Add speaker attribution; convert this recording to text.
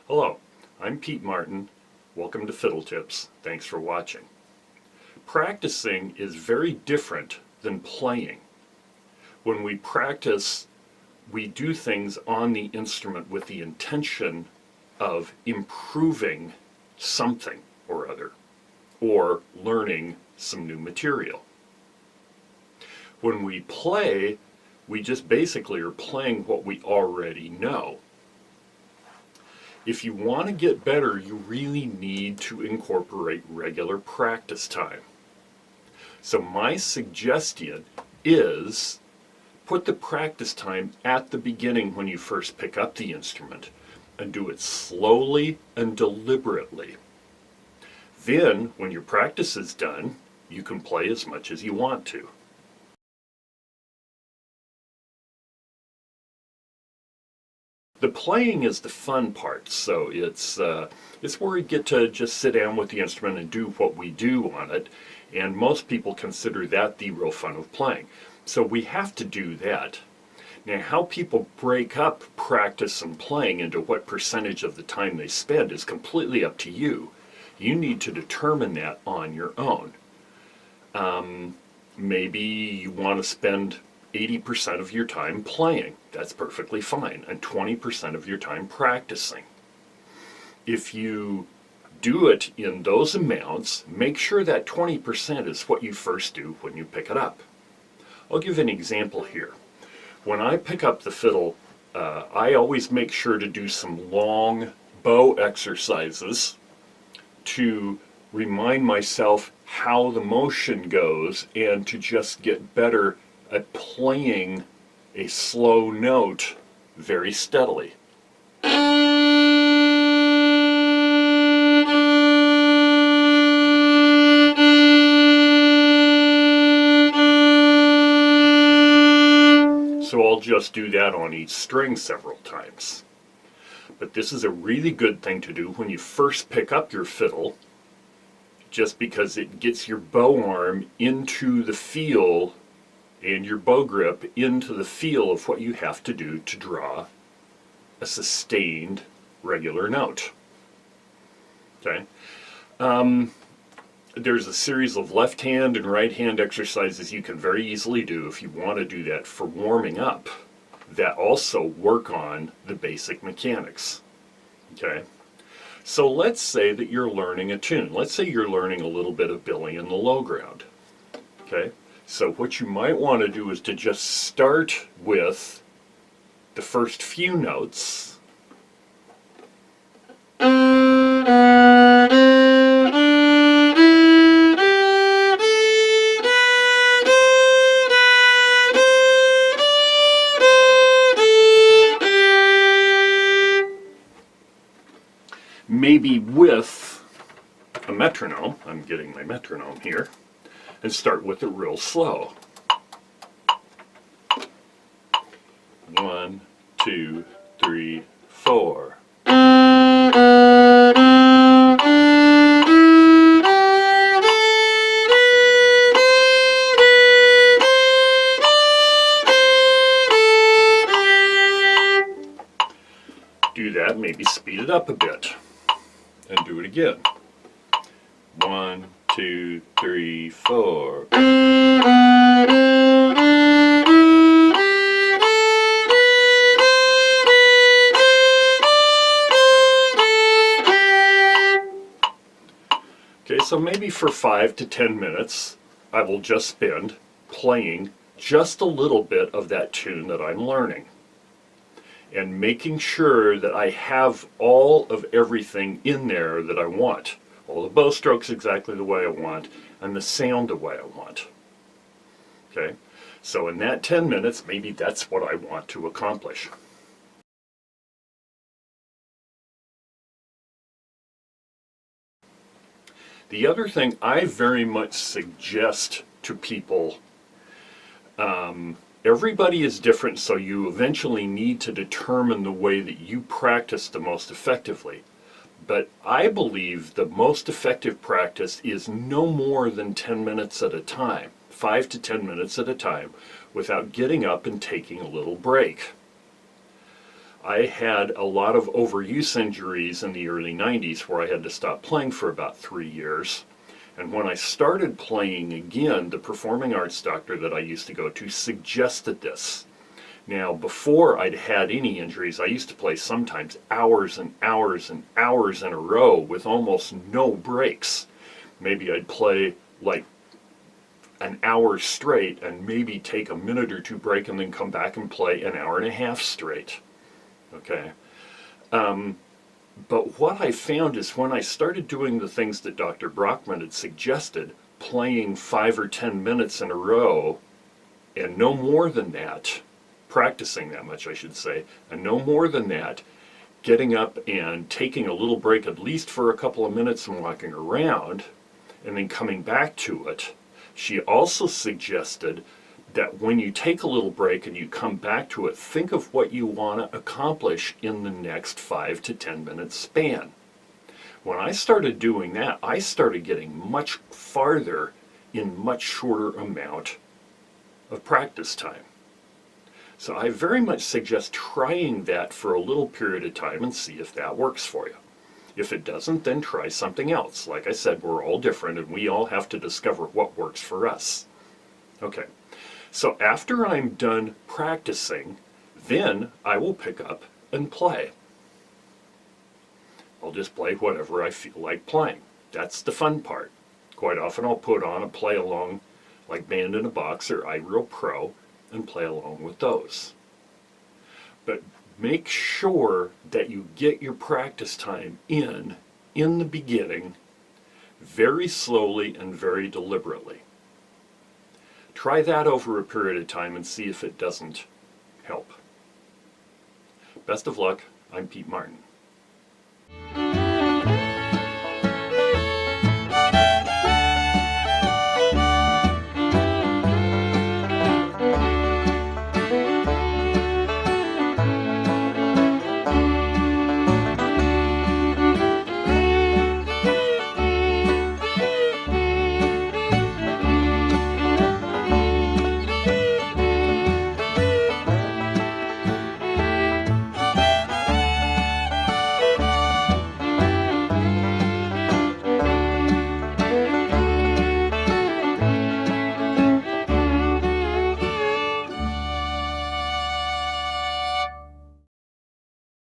Speaker 1: Hello, I'm Pete Martin. Welcome to Fiddle Tips. Thanks for watching. Practicing is very different than playing. When we practice, we do things on the instrument with the intention of improving something or other, or learning some new material. When we play, we just basically are playing what we already know. If you want to get better, you really need to incorporate regular practice time. So my suggestion is put the practice time at the beginning when you first pick up the instrument and do it slowly and deliberately. Then, when your practice is done, you can play as much as you want to. The playing is the fun part, so it's where we get to just sit down with the instrument and do what we do on it, and most people consider that the real fun of playing. So we have to do that. Now, how people break up practice and playing into what percentage of the time they spend is completely up to you. You need to determine that on your own. Maybe you want to spend 80% of your time playing. That's perfectly fine. And 20% of your time practicing. If you do it in those amounts, make sure that 20% is what you first do when you pick it up. I'll give an example here. When I pick up the fiddle, I always make sure to do some long bow exercises to remind myself how the motion goes and to just get better at playing a slow note very steadily. So I'll just do that on each string several times. But this is a really good thing to do when you first pick up your fiddle, just because it gets your bow arm into the feel and your bow grip into the feel of what you have to do to draw a sustained regular note. Okay? There's a series of left hand and right hand exercises you can very easily do if you want to do that for warming up, that also work on the basic mechanics. Okay? So let's say that you're learning a tune. Let's say you're learning a little bit of Billy in the Low Ground. Okay? So what you might want to do is to just start with the first few notes. Maybe with a metronome. I'm getting my metronome here. And start with it real slow. 1, 2, 3, 4. Do that, maybe speed it up a bit. And do it again. 1, 2, 3, 4. Okay, so maybe for 5 to 10 minutes, I will just spend playing just a little bit of that tune that I'm learning, and making sure that I have all of everything in there that I want. All the bow strokes exactly the way I want, and the sound the way I want. Okay? So in that 10 minutes, maybe that's what I want to accomplish. The other thing I very much suggest to people, everybody is different, so you eventually need to determine the way that you practice the most effectively. But I believe the most effective practice is no more than 10 minutes at a time, 5 to 10 minutes at a time, without getting up and taking a little break. I had a lot of overuse injuries in the early 90s where I had to stop playing for about 3 years. And when I started playing again, the performing arts doctor that I used to go to suggested this. Now, before I'd had any injuries, I used to play sometimes hours and hours and hours in a row with almost no breaks. Maybe I'd play like an hour straight and maybe take a minute or two break and then come back and play an hour and a half straight. Okay. But what I found is when I started doing the things that Dr. Brockman had suggested, playing 5 or 10 minutes in a row, and no more than that, practicing that much I should say, and no more than that, getting up and taking a little break at least for a couple of minutes and walking around, and then coming back to it. She also suggested that when you take a little break and you come back to it, think of what you want to accomplish in the next 5 to 10 minute span. When I started doing that, I started getting much farther in much shorter amount of practice time. So I very much suggest trying that for a little period of time and see if that works for you. If it doesn't, then try something else. Like I said, we're all different and we all have to discover what works for us. Okay. So after I'm done practicing, then I will pick up and play. I'll just play whatever I feel like playing. That's the fun part. Quite often I'll put on a play along like Band in a Box or iReal Pro and play along with those. But make sure that you get your practice time in the beginning, very slowly and very deliberately. Try that over a period of time and see if it doesn't help. Best of luck. I'm Pete Martin.